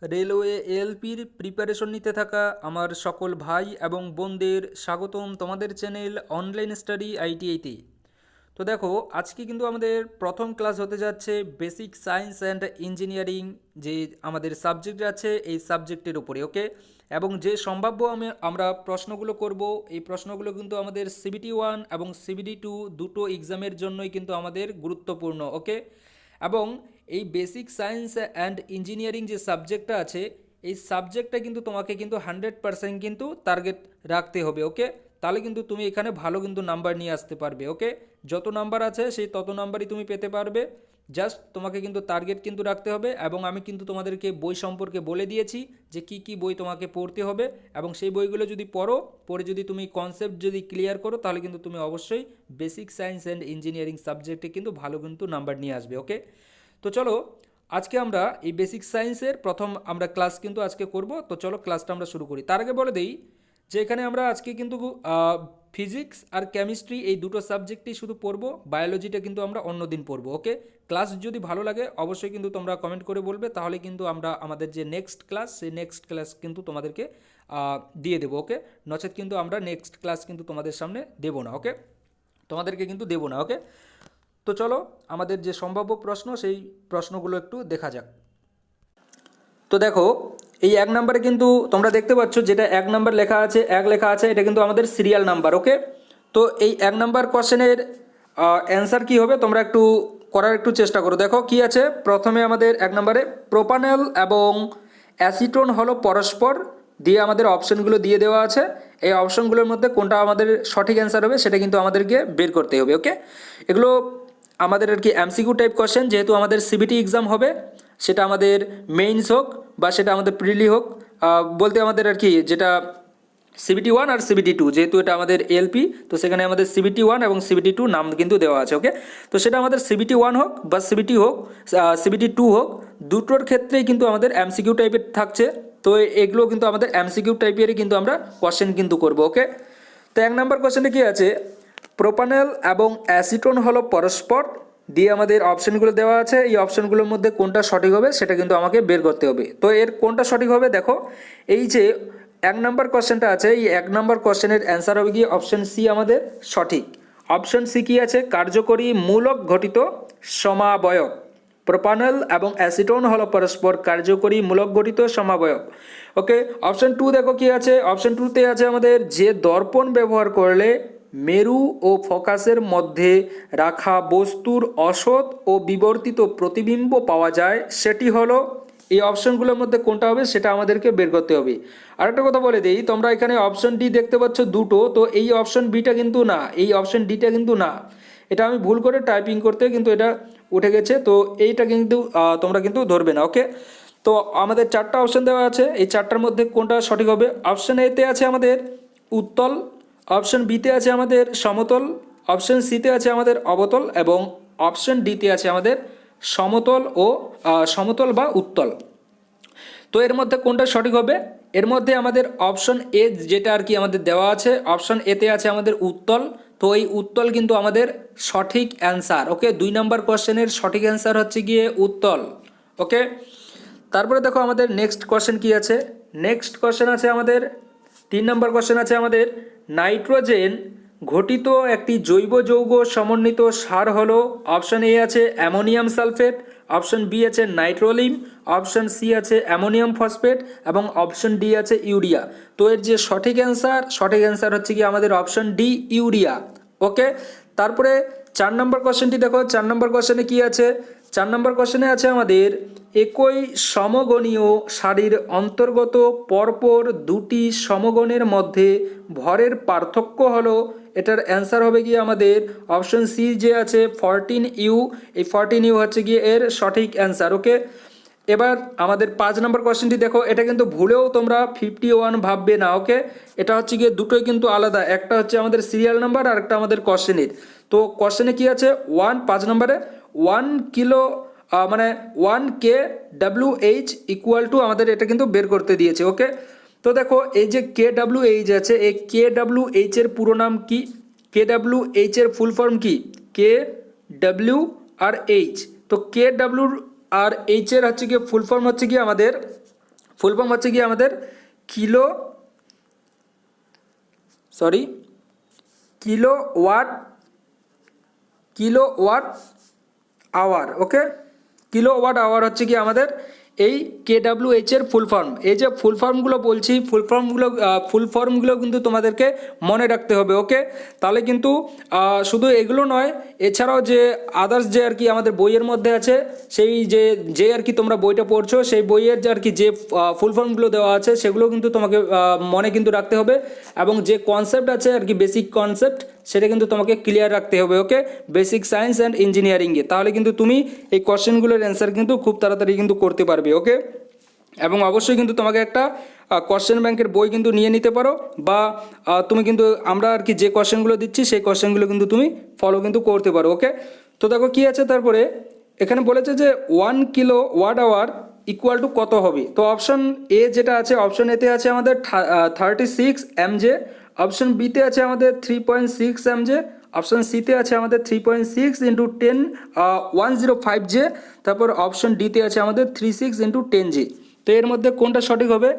Railway এএলপির preparation নিতে থাকা আমার সকল ভাই এবং বোনদের স্বাগতম তোমাদের চ্যানেল অনলাইন স্টাডি আইটিআইতে। তো দেখো, আজকে কিন্তু আমাদের প্রথম ক্লাস হতে যাচ্ছে বেসিক সায়েন্স অ্যান্ড ইঞ্জিনিয়ারিং, যে আমাদের সাবজেক্ট আছে এই সাবজেক্টের উপরে। ওকে, এবং যে সম্ভাব্য আমরা প্রশ্নগুলো করব, এই প্রশ্নগুলো কিন্তু আমাদের সিবিটি 1 এবং সিবিটি 2 দুটো এক্সামের জন্যই কিন্তু আমাদের গুরুত্বপূর্ণ। ওকে, এবং এই বেসিক সায়েন্স অ্যান্ড ইঞ্জিনিয়ারিং যে সাবজেক্টটা আছে, এই সাবজেক্টটা কিন্তু তোমাকে কিন্তু 100% কিন্তু টার্গেট রাখতে হবে। ওকে, তাহলে কিন্তু তুমি এখানে ভালো কিন্তু নাম্বার নিয়ে আসতে পারবে। ওকে, যত নাম্বার আছে সেই তত নাম্বারই তুমি পেতে পারবে। জাস্ট তোমাকে কিন্তু টার্গেট কিন্তু রাখতে হবে, এবং আমি কিন্তু তোমাদেরকে বই সম্পর্কে বলে দিয়েছি যে কি কি বই তোমাকে পড়তে হবে, এবং সেই বইগুলো যদি পড়ে যদি তুমি কনসেপ্ট যদি ক্লিয়ার করো, তাহলে কিন্তু তুমি অবশ্যই বেসিক সায়েন্স অ্যান্ড ইঞ্জিনিয়ারিং সাবজেক্টে কিন্তু ভালো কিন্তু নাম্বার নিয়ে আসবে। ওকে, তো চলো আজকে আমরা এই বেসিক সায়েন্সের প্রথম আমরা ক্লাস কিন্তু আজকে করব। তো চলো ক্লাসটা আমরা শুরু করি। তার আগে বলে দেই যে এখানে আমরা আজকে কিন্তু ফিজিক্স আর কেমিস্ট্রি এই দুটো সাবজেক্টই শুধু পড়বো, বায়োলজিটা কিন্তু আমরা অন্য দিন পড়বো। ওকে, ক্লাস যদি ভালো লাগে অবশ্যই কিন্তু তোমরা কমেন্ট করে বলবে, তাহলে কিন্তু আমরা আমাদের যে নেক্সট ক্লাস সেই নেক্সট ক্লাস কিন্তু তোমাদেরকে দিয়ে দেবো। ওকে, নচেত কিন্তু আমরা নেক্সট ক্লাস কিন্তু তোমাদের সামনে দেবো না। ওকে, তোমাদেরকে কিন্তু দেবো না। ওকে, তো চলো আমাদের যে সম্ভাব্য প্রশ্ন সেই প্রশ্নগুলো একটু দেখা যাক। তো দেখো, এই 1 নম্বরে কিন্তু তোমরা দেখতে পাচ্ছ যেটা 1 নম্বর লেখা আছে, লেখা আছে, এটা কিন্তু আমাদের সিরিয়াল নাম্বার। ওকে, তো এই 1 নম্বর কোশ্চেনের অ্যান্সার কি হবে তোমরা একটু করার একটু চেষ্টা করো। দেখো কি আছে, প্রথমে আমাদের 1 নম্বরে প্রোপানল এবং অ্যাসিটোন হলো পরস্পর, দিয়ে আমাদের অপশনগুলো দিয়ে দেওয়া আছে। এই অপশনগুলোর মধ্যে কোনটা আমাদের সঠিক অ্যান্সার হবে সেটা কিন্তু আমাদেরকে বের করতে হবে। ওকে, এগুলো আমাদের আর কি এমসিকিউ টাইপ কোশ্চেন, যেহেতু আমাদের সিবিটি এক্সাম হবে, সেটা আমাদের মেইনস হোক বা সেটা আমাদের প্রিলি হোক, বলতে আমাদের আর কি যেটা সিবিটি 1 আর সিবিটি 2, যেহেতু এটা আমাদের এলপি, তো সেখানে আমাদের সিবিটি 1 এবং সিবিটি 2 নাম কিন্তু দেওয়া আছে। ওকে, তো সেটা আমাদের সিবিটি 1 হোক বা সিবিটি হোক, সিবিটি 2 হোক, দুটোর ক্ষেত্রেই কিন্তু আমাদের এমসিকিউ টাইপের থাকছে। তো এগুলো কিন্তু আমাদের এমসিকিউ টাইপেরই কিন্তু আমরা কোশ্চেন কিন্তু করবো। ওকে, তো 1 নম্বর কোশ্চেনে কি আছে, প্রোপানল এবং অ্যাসিটোন হলো পরস্পর, দিয়ে আমাদের অপশনগুলো দেওয়া আছে। এই অপশনগুলোর মধ্যে কোনটা সঠিক হবে সেটা কিন্তু আমাকে বের করতে হবে। তো এর কোনটা সঠিক হবে, দেখো এই যে 1 নম্বর কোশ্চেনটা আছে, এই 1 নম্বর কোশ্চেনের অ্যান্সার হবে কি অপশন সি আমাদের সঠিক। অপশন সি কি আছে, কার্যকরী মূলক ঘটিত সমাবয়ব। প্রোপানল এবং অ্যাসিটোন হলো পরস্পর কার্যকরী মূলক গঠিত সমাবয়ব। ওকে, অপশন 2 দেখো কি আছে, অপশন 2তে আছে আমাদের যে দর্পণ ব্যবহার করলে মেরু ও ফোকাসের মধ্যে রাখা বস্তুর অসৎ ও বিবর্তিত প্রতিবিম্ব পাওয়া যায় সেটি হলো, এই অপশনগুলোর মধ্যে কোনটা হবে সেটা আমাদেরকে বের করতে হবে। আরেকটা কথা বলে দিই, তোমরা এখানে অপশন ডি দেখতে পাচ্ছ দুটো, তো এই অপশন বিটা কিন্তু না, এই অপশন ডিটা কিন্তু না, এটা আমি ভুল করে টাইপিং করতে কিন্তু এটা উঠে গেছে, তো এইটা কিন্তু তোমরা কিন্তু ধরবে না। ওকে, তো আমাদের 4টা অপশন দেওয়া আছে, এই 4টার মধ্যে কোনটা সঠিক হবে, অপশন এতে আছে আমাদের উত্তল, অপশন বিতে আছে আমাদের সমতল, অপশন সিতে আছে আমাদের অবতল, এবং অপশন ডিতে আছে আমাদের সমতল ও সমতল বা উত্তল। তো এর মধ্যে কোনটা সঠিক হবে, এর মধ্যে আমাদের অপশন এ যেটা আর কি আমাদের দেওয়া আছে, অপশন এতে আছে আমাদের উত্তল, তো এই উত্তল কিন্তু আমাদের সঠিক অ্যান্সার। ওকে, 2 নম্বর কোশ্চেনের সঠিক অ্যান্সার হচ্ছে গিয়ে উত্তল। ওকে, তারপরে দেখো আমাদের নেক্সট কোশ্চেন কি আছে, নেক্সট কোশ্চেন আছে আমাদের 3 নম্বর কোশ্চেন আছে আমাদের, নাইট্রোজেন ঘটিত একটি জৈব যৌগ সমন্বিত সার হলো, অপশন এ আছে অ্যামোনিয়াম সালফেট, অপশন বি আছে নাইট্রোলিম, অপশন সি আছে অ্যামোনিয়াম ফসফেট, এবং অপশন ডি আছে ইউরিয়া। তো এর যে সঠিক অ্যান্সার হচ্ছে কি আমাদের অপশন ডি ইউরিয়া। ওকে, তারপরে 4 নম্বর কোশ্চেনটি দেখো, 4 নম্বর কোশ্চেনে কি আছে, 4 নম্বর কোশ্চেনে আছে আমাদের একই সমগণীয় সারির অন্তর্গত পরপর দুটি সমগণের মধ্যে ভরের পার্থক্য হলো, এটার অ্যান্সার হবে গিয়ে আমাদের অপশন সি যে আছে 14U, এই 14U হচ্ছে গিয়ে এর সঠিক অ্যান্সার। ওকে, এবার আমাদের 5 নম্বর কোশ্চেনটি দেখো, এটা কিন্তু ভুলেও তোমরা 51 ভাববে না। ওকে, এটা হচ্ছে গিয়ে দুটোই কিন্তু আলাদা, একটা হচ্ছে আমাদের সিরিয়াল নাম্বার আর একটা আমাদের কোশ্চেনের। তো কোশ্চেনে কি আছে, 5 নম্বরে 1 কিলো মানে 1 kWh ইকুয়াল টু আমাদের এটা কিন্তু বের করতে দিয়েছে। ওকে, তো দেখো এই যে KWH আছে, এই KWH এর পুরো নাম কি, KWH এর ফুল ফর্ম কি, KW আর H, তো KW আর H এর হচ্ছে গিয়ে ফুল ফর্ম হচ্ছে গিয়ে আমাদের ফুল ফর্ম হচ্ছে কি আমাদের kilo sorry kilowatt kilowatt hour. Okay, kilowatt hour হচ্ছে কি আমাদের এই KWH এর ফুল ফর্ম। এই যে ফুল ফর্মগুলো বলছি, ফুল ফর্মগুলো কিন্তু তোমাদেরকে মনে রাখতে হবে। ওকে, তাহলে কিন্তু শুধু এগুলো নয়, এছাড়াও যে আদার্স যে আর কি আমাদের বইয়ের মধ্যে আছে, সেই যে আর কি তোমরা বইটা পড়ছো সেই বইয়ের যে আর কি যে ফুল ফর্মগুলো দেওয়া আছে সেগুলো কিন্তু তোমাকে মনে কিন্তু রাখতে হবে, এবং যে কনসেপ্ট আছে আর কি বেসিক কনসেপ্ট সেটা কিন্তু তোমাকে ক্লিয়ার রাখতে হবে। ওকে, বেসিক সায়েন্স অ্যান্ড ইঞ্জিনিয়ারিংয়ে, তাহলে কিন্তু তুমি এই কোশ্চেনগুলোর অ্যান্সার কিন্তু খুব তাড়াতাড়ি কিন্তু করতে পারবে। ওকে, এবং অবশ্যই কিন্তু তোমাকে একটা কোশ্চেন ব্যাংকের বই কিন্তু নিয়ে নিতে পারো, বা তুমি কিন্তু আমরা আর কি যে কোশ্চেনগুলো দিচ্ছি সেই কোশ্চেনগুলো কিন্তু তুমি ফলো কিন্তু করতে পারো। ওকে, তো দেখো কি আছে, তারপরে এখানে বলেছে যে 1 কিলোওয়াট আওয়ার ইকুয়াল টু কত হবে। তো অপশন এ যেটা আছে, অপশন এতে আছে আমাদের 36 mJ, অপশন বিতে আছে আমাদের 3.6 mJ, অপশন সিতে আছে আমাদের 3.6 ইন্টু 10 105J, তারপর অপশন ডিতে আছে আমাদের 36 ইন্টু 10J। তো এর মধ্যে কোনটা সঠিক হবে?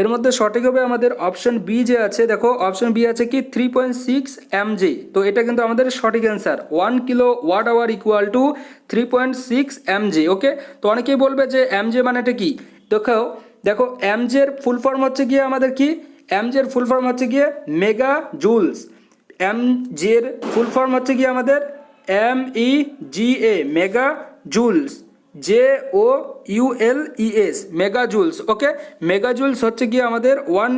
এর মধ্যে সঠিক হবে আমাদের অপশন বি যে আছে, দেখো অপশন বি আছে কি 3.6 mJ। তো এটা কিন্তু আমাদের সঠিক answer, 1 kilowatt hour equal to 3.6 mJ। Okay, তো অনেকেই বলবে যে mJ মানেটা কি। দেখো দেখো mJ এর ফুল ফর্ম হচ্ছে গিয়ে আমাদের কি, mJ এর ফুল ফর্ম হচ্ছে গিয়ে মেগা জুলস। mJ এর ফুল ফর্ম হচ্ছে কি আমাদের MEGA, mega joules, JOULES, mega joules. Okay, mega joules হচ্ছে কি আমাদের 1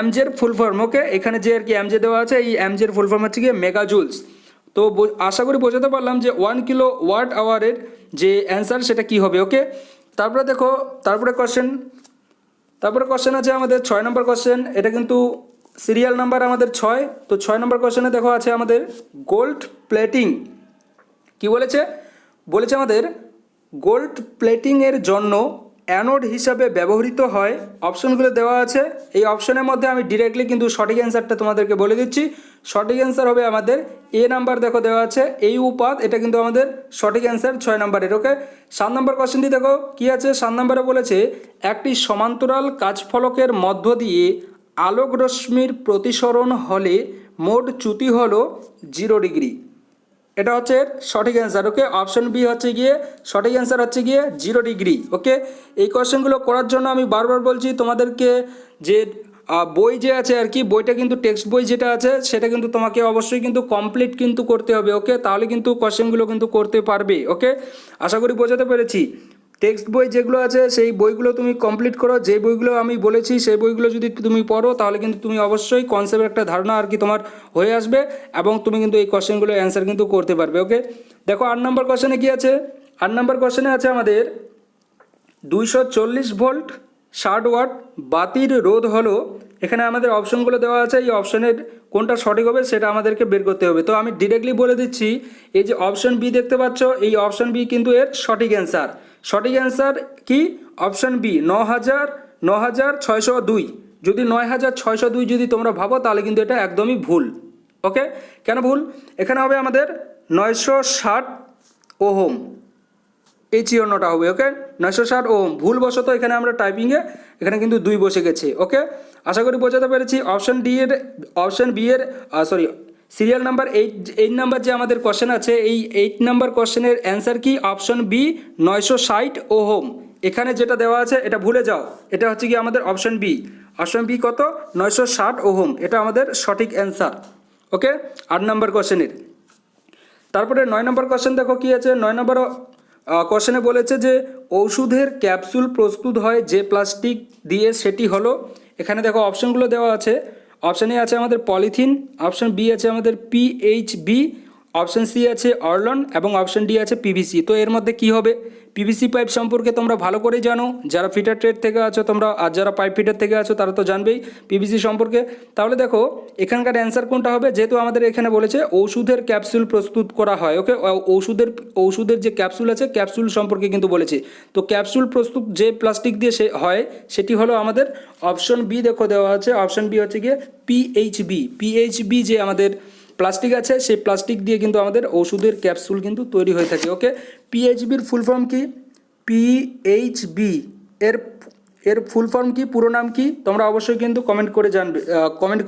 mJ এর ফুল ফর্ম। ওকে, এখানে যে আর কি mJ দেওয়া আছে, এই mJ এর ফুল ফর্ম হচ্ছে কি মেগা জুলস। তো আশা করি বোঝাতে পারলাম যে 1 কিলোওয়াট আওয়ারের যে অ্যান্সার সেটা কি হবে। ওকে, তারপরে দেখো তারপরে কোশ্চেন আছে আমাদের 6 নম্বর কোশ্চেন। এটা কিন্তু সিরিয়াল নাম্বার আমাদের 6। তো 6 নম্বর কোশ্চেনে দেখো আছে আমাদের গোল্ড প্লেটিং। কি বলেছে? বলেছে আমাদের গোল্ড প্লেটিংয়ের জন্য অ্যানোড হিসাবে ব্যবহৃত হয়। অপশনগুলো দেওয়া আছে, এই অপশনের মধ্যে আমি ডিরেক্টলি কিন্তু সঠিক অ্যান্সারটা তোমাদেরকে বলে দিচ্ছি। সঠিক অ্যান্সার হবে আমাদের এ নাম্বার, দেখো দেওয়া আছে এই উপাদ, এটা কিন্তু আমাদের সঠিক অ্যান্সার 6 নম্বরের। ওকে, 7 নম্বর কোশ্চেনটি দেখো কি আছে। 7 নম্বরে বলেছে একটি সমান্তরাল কাচফলকের মধ্য দিয়ে আলোক রশ্মির প্রতিসরণ হলে মোট চ্যুতি হলো 0 ডিগ্রি। এটা হচ্ছে সঠিক অ্যান্সার। ওকে, অপশন বি হচ্ছে গিয়ে সঠিক অ্যান্সার হচ্ছে গিয়ে 0 ডিগ্রি। ওকে, এই কোশ্চেনগুলো করার জন্য আমি বারবার বলছি তোমাদেরকে যে বই যে আছে আর কি, বইটা কিন্তু টেক্সট বই যেটা আছে সেটা কিন্তু তোমাকে অবশ্যই কিন্তু কমপ্লিট কিন্তু করতে হবে। ওকে, তাহলে কিন্তু কোশ্চেনগুলো কিন্তু করতে পারবে। ওকে, আশা করি বোঝাতে পেরেছি। টেক্সট বই যেগুলো আছে সেই বইগুলো তুমি কমপ্লিট করো, যে বইগুলো আমি বলেছি সেই বইগুলো যদি তুমি পড়ো তাহলে কিন্তু তুমি অবশ্যই কনসেপ্টের একটা ধারণা আর কি তোমার হয়ে আসবে, এবং তুমি কিন্তু এই কোশ্চেনগুলোর অ্যান্সার কিন্তু করতে পারবে। ওকে, দেখো 8 নম্বর কোশ্চেনে কি আছে। 8 নম্বর কোশ্চেনে আছে আমাদের 240 ভোল্ট 60 ওয়াট বাতির রোধ হলো। এখানে আমাদের অপশনগুলো দেওয়া আছে, এই অপশনের কোনটা সঠিক হবে সেটা আমাদেরকে বের করতে হবে। তো আমি ডিরেক্টলি বলে দিচ্ছি, এই যে অপশন বি দেখতে পাচ্ছ, এই অপশন বি কিন্তু এর সঠিক অ্যান্সার। সঠিক অ্যান্সার কি? Option B 9602। যদি 9602 যদি তোমরা ভাবো তাহলে কিন্তু এটা একদমই ভুল। ওকে, কেন ভুল? এখানে হবে আমাদের 960 ওহম, এই চিহ্নটা হবে। ওকে, 960 ওহম, ভুলবশত এখানে আমরা টাইপিংয়ে এখানে কিন্তু 2 বসে গেছে। ওকে, আশা করি বোঝাতে পেরেছি। অপশন বি এর সিরিয়াল নাম্বার 8 নাম্বার যে আমাদের কোশ্চেন আছে, এই 8 নাম্বার কোশ্চেনের অ্যান্সার কি? Option B 960 ohm. এখানে যেটা দেওয়া আছে এটা ভুলে যাও, এটা হচ্ছে কি আমাদের অপশন বি। অপশন বি কত? 960 ওহম, এটা আমাদের সঠিক অ্যান্সার। ওকে, 8 নাম্বার কোশ্চেনের। তারপরে 9 নম্বর কোশ্চেন দেখো কি আছে। 9 নম্বর কোশ্চেনে বলেছে যে ওষুধের ক্যাপসুল প্রস্তুত হয় যে প্লাস্টিক দিয়ে, সেটি হলো। এখানে দেখো অপশনগুলো দেওয়া আছে। অপশন এ আছে আমাদের পলিথিন, অপশন বি আছে আমাদের PHB, অপশন সি আছে অরলন, এবং অপশন ডি আছে পিভিসি। তো এর মধ্যে কি হবে? পিভিসি পাইপ সম্পর্কে তোমরা ভালো করেই জানো, যারা ফিটার ট্রেড থেকে আছো তোমরা, আর যারা পাইপ ফিটার থেকে আছো তারা তো জানবেই পিভিসি সম্পর্কে। তাহলে দেখো এখানকার অ্যান্সার কোনটা হবে, যেহেতু আমাদের এখানে বলেছে ওষুধের ক্যাপসুল প্রস্তুত করা হয়। ওকে, ওষুধের যে ক্যাপসুল আছে ক্যাপসুল সম্পর্কে কিন্তু বলেছে। তো ক্যাপসুল প্রস্তুত যে প্লাস্টিক দিয়ে হয় সেটি হলো আমাদের অপশন বি। দেখো দেওয়া আছে অপশন বি হচ্ছে গিয়ে পিএইচবি যে আমাদের প্লাস্টিক আছে সেই প্লাস্টিক দিয়ে কিন্তু আমাদের ওষুধের ক্যাপসুল কিন্তু তৈরি হয়ে থাকে। ওকে, পিএইচবির ফুল ফর্ম কি? পিএইচবি এর ফুল ফর্ম কি, পুরো নাম কি, তোমরা অবশ্যই কিন্তু কমেন্ট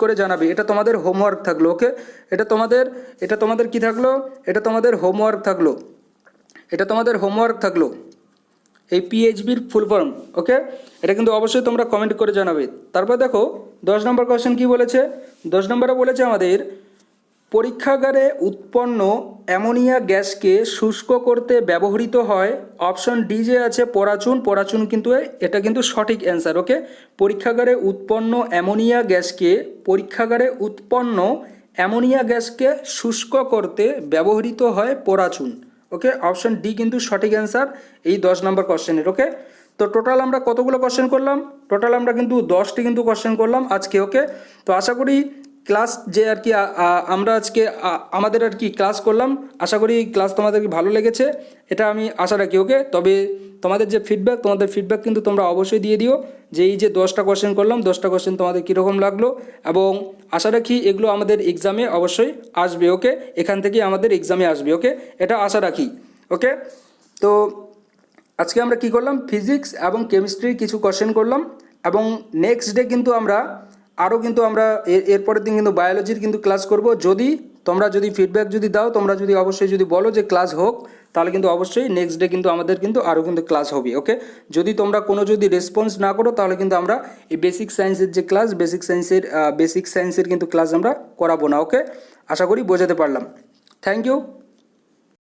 করে জানাবে। এটা তোমাদের হোমওয়ার্ক থাকলো। ওকে, এটা তোমাদের কি থাকলো, এটা তোমাদের হোমওয়ার্ক থাকলো, এটা তোমাদের হোমওয়ার্ক থাকলো, এই পিএইচবির ফুল ফর্ম। ওকে, এটা কিন্তু অবশ্যই তোমরা কমেন্ট করে জানাবে। তারপর দেখো 10 নম্বর কোয়েশ্চেন কি বলেছে। 10 নম্বরে বলেছে আমাদের পরীক্ষাগারে উৎপন্ন অ্যামোনিয়া গ্যাসকে শুষ্ক করতে ব্যবহৃত হয়। অপশন ডি যে আছে পরাচুন কিন্তু এটা কিন্তু সঠিক অ্যান্সার। ওকে, পরীক্ষাগারে উৎপন্ন অ্যামোনিয়া গ্যাসকে শুষ্ক করতে ব্যবহৃত হয় পরাচুন। ওকে, অপশন ডি কিন্তু সঠিক অ্যান্সার এই 10 নম্বর কোশ্চেনের। ওকে, তো টোটাল আমরা কতগুলো কোশ্চেন করলাম, টোটাল আমরা কিন্তু 10টি কিন্তু কোশ্চেন করলাম আজকে। ওকে, তো আশা করি ক্লাস যে আর কি আমরা আজকে আমাদের আর কি ক্লাস করলাম, আশা করি ক্লাস তোমাদের ভালো লেগেছে, এটা আমি আশা রাখি। ওকে, তবে তোমাদের ফিডব্যাক কিন্তু তোমরা অবশ্যই দিয়ে দিও যে এই যে 10টা কোশ্চেন করলাম, 10টা কোশ্চেন তোমাদের কীরকম লাগলো, এবং আশা রাখি এগুলো আমাদের এক্সামে অবশ্যই আসবে। ওকে, এখান থেকে আমাদের এক্সামে আসবে। ওকে, এটা আশা রাখি। ওকে, তো আজকে আমরা কি করলাম, ফিজিক্স এবং কেমিস্ট্রির কিছু কোশ্চেন করলাম, এবং নেক্সট ডে কিন্তু আমরা এরপরের দিন কিন্তু বায়োলজির কিন্তু ক্লাস করব। তোমরা যদি ফিডব্যাক যদি দাও, তোমরা যদি অবশ্যই যদি বলো যে ক্লাস হোক, তাহলে কিন্তু অবশ্যই নেক্সট ডে কিন্তু আমাদের কিন্তু আরও কিন্তু ক্লাস হবে। ওকে, যদি তোমরা কোনো যদি রেসপন্স না করো, তাহলে কিন্তু আমরা এই বেসিক সায়েন্সের যে ক্লাস, বেসিক সায়েন্সের কিন্তু ক্লাস আমরা করাবো না। ওকে, আশা করি বোঝাতে পারলাম। Thank you.